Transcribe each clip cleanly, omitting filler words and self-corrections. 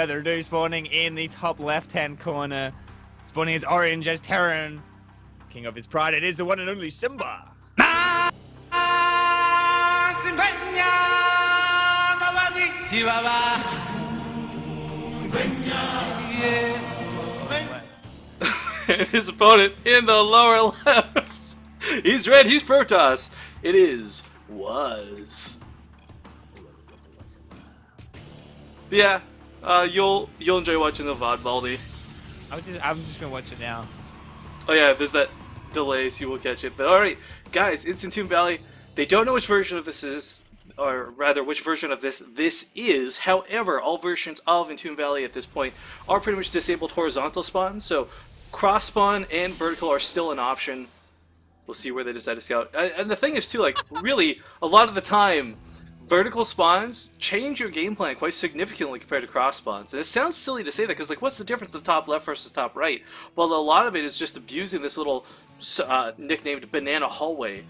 Further ado, spawning in the top left-hand corner. Spawning as orange as Terran. King of his pride, it is the one and only Simba. And his opponent in the lower left. He's red, he's Protoss. It is WAZ. Yeah, you'll enjoy watching the VOD, Baldy. I'm just gonna watch it now. Oh yeah, there's that delay, so you will catch it. But alright, guys, it's in Toon Valley. They don't know which version of this is, or rather, which version of this is. However, all versions of Toon Valley at this point are pretty much disabled horizontal spawn, so cross spawn and vertical are still an option. We'll see where they decide to scout. And the thing is, too, like, really, a lot of the time, vertical spawns change your game plan quite significantly compared to cross spawns. And it sounds silly to say that, because, like, what's the difference of top left versus top right? Well, a lot of it is just abusing this little nicknamed banana hallway.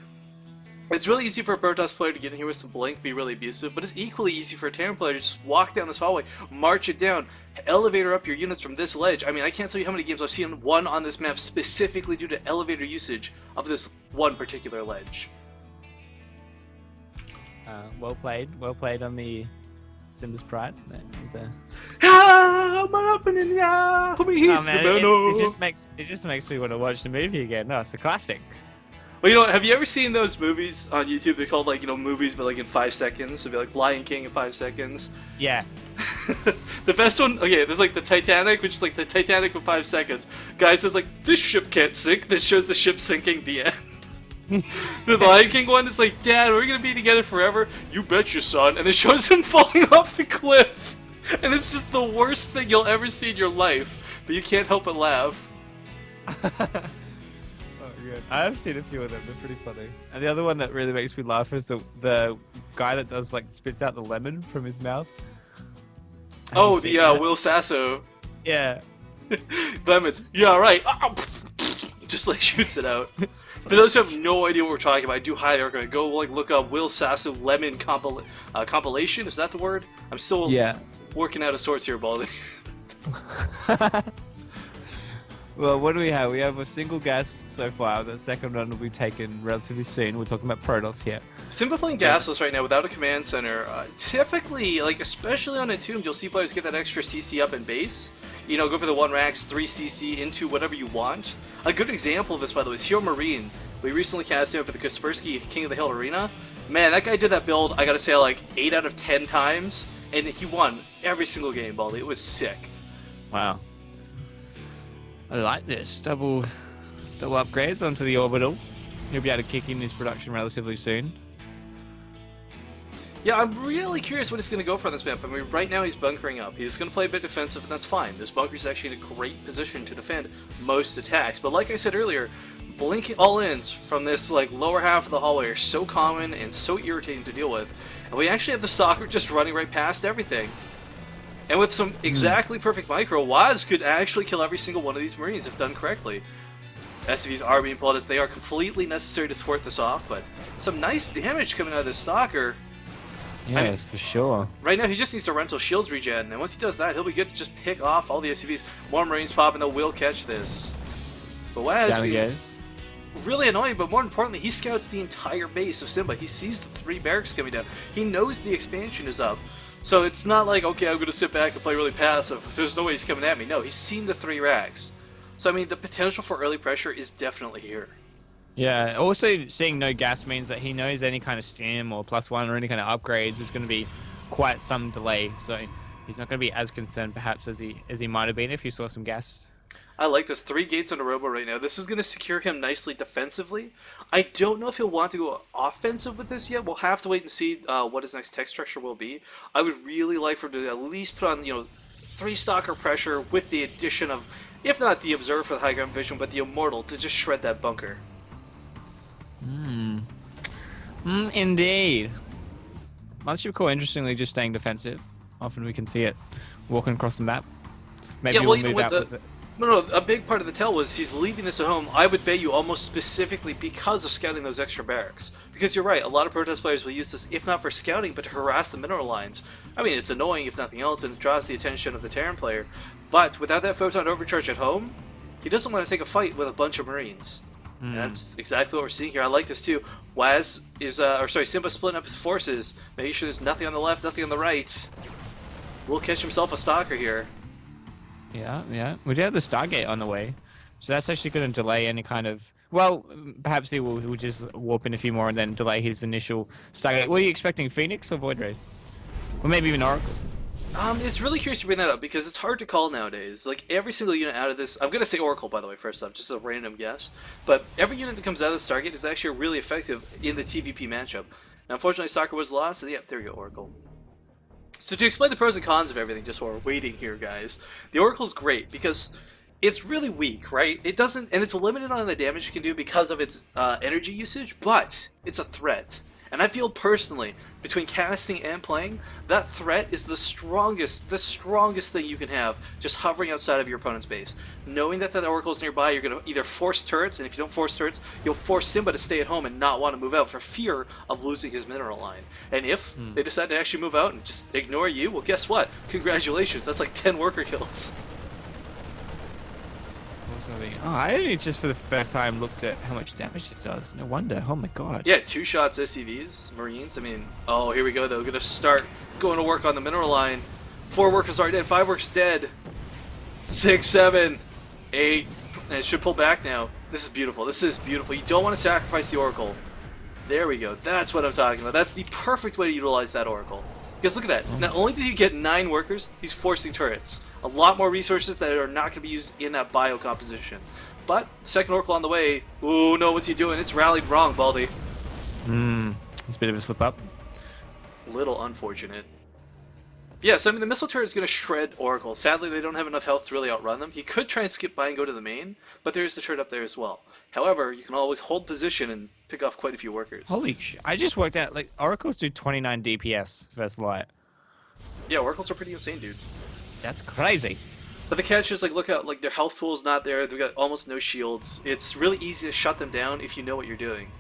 It's really easy for a Protoss player to get in here with some blink, be really abusive, but it's equally easy for a Terran player to just walk down this hallway, march it down, elevator up your units from this ledge. I mean, I can't tell you how many games I've seen one on this map specifically due to elevator usage of this one particular ledge. Well played on the Simba's pride. Ah, man up in the eye, it just makes me want to watch the movie again. No, it's a classic. Well, you know, have you ever seen those movies on YouTube? They're called, like, you know, movies, but like in 5 seconds. It'd be like Lion King in 5 seconds. Yeah. The best one, okay, there's like the Titanic, which is like the Titanic in 5 seconds. Guy says like, this ship can't sink. That shows the ship sinking. The end. The Lion King one is like, Dad, we're gonna be together forever. You betcha, son. And it shows him falling off the cliff. And it's just the worst thing you'll ever see in your life. But you can't help but laugh. I have seen a few of them, they're pretty funny. And the other one that really makes me laugh is the guy that does, like, spits out the lemon from his mouth. Oh, the Will Sasso. Yeah. Lemons. Yeah, right. Just like shoots it out. For those who have no idea what we're talking about, I do highly recommend go like look up Will Sasso lemon compilation. Is that the word? I'm still working out of sorts here, Baldy. Well, what do we have? We have a single gas so far. The second one will be taken relatively soon. We're talking about Protoss here. Simba playing gasless right now without a command center. Typically, like especially on Entombed, you'll see players get that extra CC up in base. You know, go for the 1 racks, 3 CC into whatever you want. A good example of this, by the way, is Hero Marine. We recently cast him for the Kaspersky King of the Hill Arena. Man, that guy did that build, I gotta say, like 8 out of 10 times, and he won every single game, Baldy. It was sick. Wow. I like this. Double upgrades onto the orbital. He'll be able to kick in his production relatively soon. Yeah, I'm really curious what he's going to go for on this map. I mean, right now he's bunkering up. He's going to play a bit defensive, and that's fine. This bunker's actually in a great position to defend most attacks. But like I said earlier, blink all-ins from this like lower half of the hallway are so common and so irritating to deal with. And we actually have the Stalker just running right past everything. And with some exactly perfect micro, WAZ could actually kill every single one of these Marines if done correctly. SCVs are being pulled as they are completely necessary to thwart this off, but some nice damage coming out of this Stalker. Yeah, I mean, for sure. Right now he just needs to run till shields regen, and once he does that, he'll be good to just pick off all the SCVs. More Marines pop and they will catch this. But WAZ goes. Really annoying, but more importantly, he scouts the entire base of Simba. He sees the 3 barracks coming down. He knows the expansion is up. So it's not like, okay, I'm going to sit back and play really passive. There's no way he's coming at me. No, he's seen the 3 racks. So, I mean, the potential for early pressure is definitely here. Yeah, also seeing no gas means that he knows any kind of stim or +1 or any kind of upgrades is going to be quite some delay. So he's not going to be as concerned perhaps as he might have been if you saw some gas. I like this. 3 gates on a robo right now. This is going to secure him nicely defensively. I don't know if he'll want to go offensive with this yet. We'll have to wait and see what his next tech structure will be. I would really like for him to at least put on, 3 Stalker pressure with the addition of, if not the Observer for the high ground vision, but the Immortal to just shred that bunker. Indeed. Mothership Core, interestingly, just staying defensive. Often we can see it walking across the map. Maybe we'll move out with it. No, a big part of the tell was he's leaving this at home, I would bet you almost specifically because of scouting those extra barracks. Because you're right, a lot of Protest players will use this, if not for scouting, but to harass the mineral lines. I mean, it's annoying if nothing else, and it draws the attention of the Terran player. But without that Photon Overcharge at home, he doesn't want to take a fight with a bunch of Marines. And that's exactly what we're seeing here. I like this too. WAZ is, Simba splitting up his forces, making sure there's nothing on the left, nothing on the right. Will catch himself a stalker here. Yeah. We do have the Stargate on the way, so that's actually going to delay any kind of. Well, perhaps he will just warp in a few more and then delay his initial Stargate. Were you expecting Phoenix or Void Raid, or maybe even Oracle? It's really curious to bring that up because it's hard to call nowadays. Like every single unit out of this, I'm gonna say Oracle by the way first up, just a random guess. But every unit that comes out of the Stargate is actually really effective in the TVP matchup. Now, unfortunately, Soccer was lost. So yeah, there we go, Oracle. So to explain the pros and cons of everything, just while we're waiting here, guys, the Oracle's great because it's really weak, right? It doesn't, and it's limited on the damage it can do because of its energy usage, but it's a threat. And I feel personally, between casting and playing, that threat is the strongest thing you can have, just hovering outside of your opponent's base. Knowing that that Oracle is nearby, you're going to either force turrets, and if you don't force turrets, you'll force Simba to stay at home and not want to move out for fear of losing his mineral line. And if they decide to actually move out and just ignore you, well guess what? Congratulations, that's like 10 worker kills. Oh, I only just for the first time looked at how much damage it does. No wonder. Oh my god. Yeah, 2 shots SCVs, Marines. I mean, oh, here we go though. Gonna start going to work on the mineral line. 4 workers are dead, 5 workers dead. 6, 7, 8, and it should pull back now. This is beautiful. This is beautiful. You don't want to sacrifice the Oracle. There we go. That's what I'm talking about. That's the perfect way to utilize that Oracle. Because look at that. Not only did he get 9 workers, he's forcing turrets. A lot more resources that are not going to be used in that bio composition. But, second Oracle on the way. Ooh, no, what's he doing? It's rallied wrong, Baldy. It's a bit of a slip up. Little unfortunate. Yeah, so I mean, the missile turret is going to shred Oracle. Sadly, they don't have enough health to really outrun them. He could try and skip by and go to the main, but there's the turret up there as well. However, you can always hold position and pick off quite a few workers. Holy shit. I just worked out, like, Oracles do 29 DPS first light. Yeah, Oracles are pretty insane, dude. That's crazy. But the catch is, like, look out, like, their health pool is not there. They've got almost no shields. It's really easy to shut them down if you know what you're doing.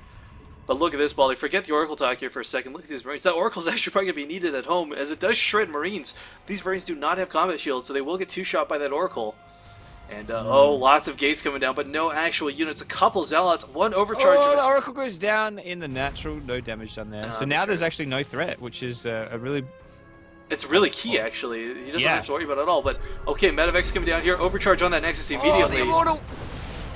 But look at this, Baldy. Forget the Oracle talk here for a second. Look at these Marines. That Oracle's actually probably going to be needed at home, as it does shred Marines. These Marines do not have combat shields, so they will get 2-shot by that Oracle. And, oh, lots of gates coming down, but no actual units. A couple Zealots, 1 overcharge. Oh, the Oracle goes down in the natural. No damage done there. So now there's actually no threat, which is a really... It's really key, actually. He doesn't have to worry about it at all. But, okay, Medivac's coming down here. Overcharge on that Nexus immediately. Oh, the Immortal!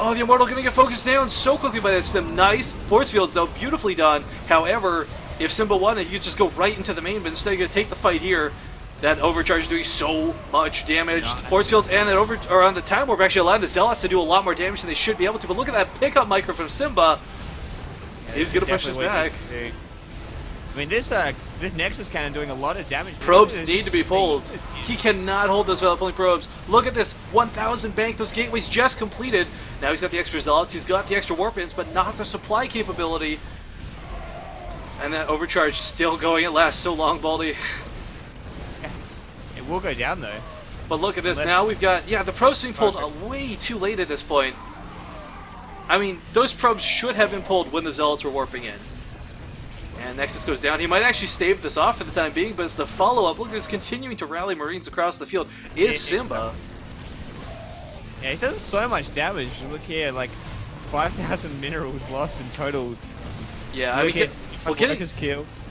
Oh, the Immortal going to get focused down so quickly by that Sim. Nice. Force fields, though. Beautifully done. However, if Simba won it, he could just go right into the main, but instead he's going to take the fight here. That overcharge is doing so much damage. Force fields and that on the time warp actually allowed the Zealots to do a lot more damage than they should be able to. But look at that pickup micro from Simba. Yeah, he's going to push this back. I mean, this Nexus cannon doing a lot of damage. Probes need to be pulled. He cannot hold those without pulling probes. Look at this. 1,000 bank. Those gateways just completed. Now he's got the extra Zealots. He's got the extra warp ins, but not the supply capability. And that overcharge still going. It lasts so long, Baldy. It will go down, though. But look at this. Now we've got... Yeah, the probes being pulled way too late at this point. I mean, those probes should have been pulled when the Zealots were warping in. And Nexus goes down. He might actually stave this off for the time being, but it's the follow-up. Look at this, continuing to rally Marines across the field. Is Simba. Yeah, he's done so much damage. Look here, like 5,000 minerals lost in total. Yeah, I mean,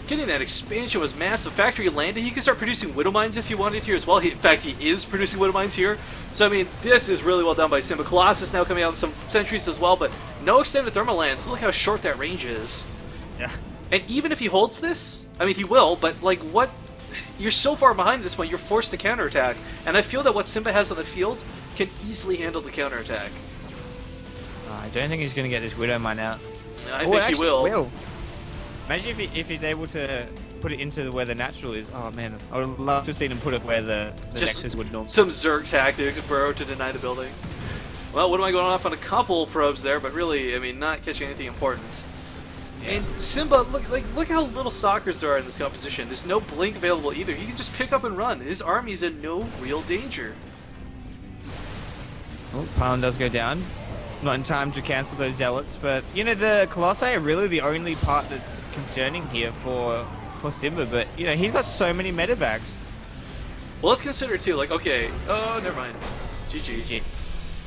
getting that expansion was massive. Factory landed. He can start producing Widow Mines if he wanted here as well. In fact, he is producing Widow Mines here. So, I mean, this is really well done by Simba. Colossus now coming out with some sentries as well, but no extended thermal lands. Look how short that range is. Yeah. And even if he holds this, I mean, he will, but, like, what... You're so far behind at this point, you're forced to counterattack. And I feel that what Simba has on the field can easily handle the counterattack. I don't think he's going to get this Widow Mine out. I think he will. Imagine if he's able to put it into where the natural is. Oh, man. I would love to have seen him put it where the Nexus would normally. Some Zerg tactics, bro, to deny the building. Well, what am I going off on a couple probes there, but really, I mean, not catching anything important. And Simba, look how little stalkers there are in this composition. There's no blink available either. He can just pick up and run. His army's in no real danger. Oh, pylon does go down. Not in time to cancel those zealots, but you know the Colossi are really the only part that's concerning here for Simba. But you know he's got so many medevacs. Well, let's consider too. Like, okay, oh, never mind. GG.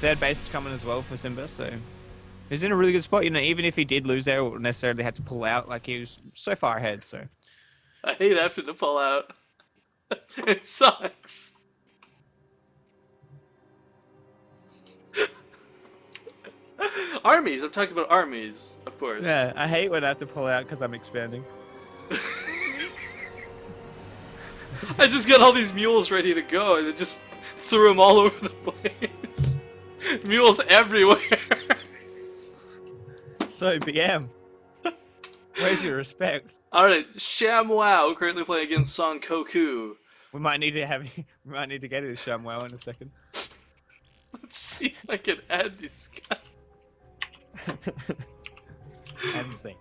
Third base is coming as well for Simba, so he's in a really good spot. You know, even if he did lose there, wouldn't necessarily have to pull out. Like he was so far ahead. So I hate having to pull out. It sucks. Armies. I'm talking about armies, of course. yeah, I hate when I have to pull out because I'm expanding. I just got all these mules ready to go, and I just threw them all over the place. Mules everywhere. So BM, where's your respect? All right, ShamWow currently playing against Son Goku. We might need to get it to Shamwell in a second. Let's see if I can add this guy. And see.